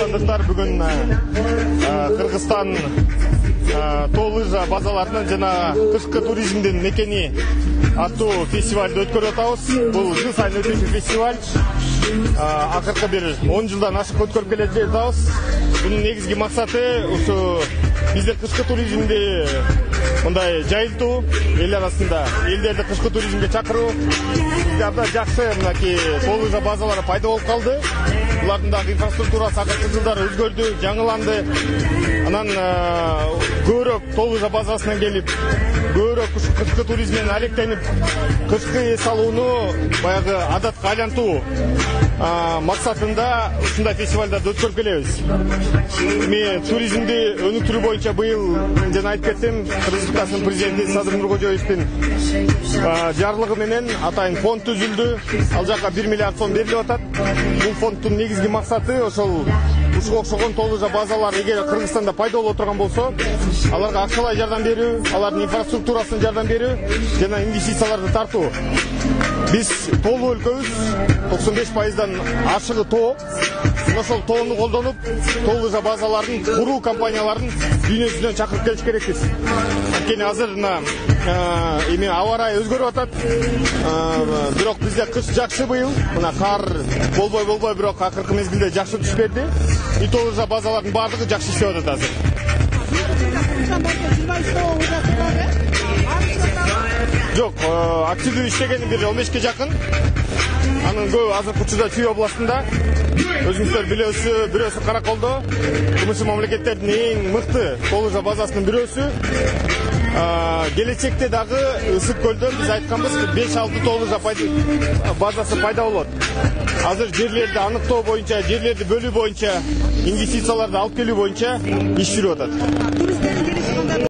кыргызстандыктар бүгүн Кыргызстан тоо лыжа базаларынан жана кышкы туризмдин мекени аттуу фестивалды өткөрүп атабыз. Бул жыл сайын өтүүчү фестиваль. Акыркы бир 10 жылдан ашык өткөрүп келе жатабыз. Бунун негизги максаты ушу биздер кышкы туризмди мындай жайылтуу, эл арасында элдерди кышкы туризмге чакыруу. Биздерде жакшы мынакей тоо лыжа базалары пайда болуп калды. Булардын дагы инфраструктурасы акыркы жылдары өзгөрдү, жаңыланды. Анан көбүрөөк тоо лыжа базасынан келип, көбүрөөк кышкы туризмден алектенип, кышкы эс алууну баягы адатка айлантуу максатында ушундай фестивалдарды өткөрүп келебиз. Мен туризмди өнүктүрүү боюнча быйыл жана айтып кеттим, Кыргыз Республикасынын президенти Садыр Нуркожоевдин жарлыгы менен атайын фонд түзүлдү. Ал жака 1 миллиард сом берилип атат. Бул фонддун негизги максаты ошол ушуга окшогон тоо лыжа базалар эгер Кыргызстанда пайда боло турган болсо, аларга акчалай жардам берүү, алардын инфраструктурасын жардам берүү жана инвестицияларды тартуу. Биз тоолуу өлкөбүз, 95%дан ашыгы тоо. Ошол тоону колдонуп, тоо лыжа базаларын куруу компанияларын дүйнө жүзүнөн чакырып келиш керекпиз. Анткени азыр аба ырайы өзгөрүп атат. Бирок бизде кыш жакшы быйыл. Мына кар болбой бирок акыркы мезгилде жакшы түшүп берди. И тоо лыжа базалардын баардыгы жакшы иштеп атат азыр. Жок, активдүү иштегени бир 15ке жакын. Анын көбү азыркы учурда Чүй областында. Өзүңүздөр бирөөсү Караколдо, Кумушу мамлекеттердин эң мыкты тоо лыжа базасынын бирөөсү. Келечекте дагы Ысык көлдө биз айтканбыз, 5-6 тоо лыжа базасы пайда болот. Азыр жерлерди аныктоо боюнча, жерлерди бөлүү боюнча, инвестицияларды алып келүү боюнча иш жүрүп атат.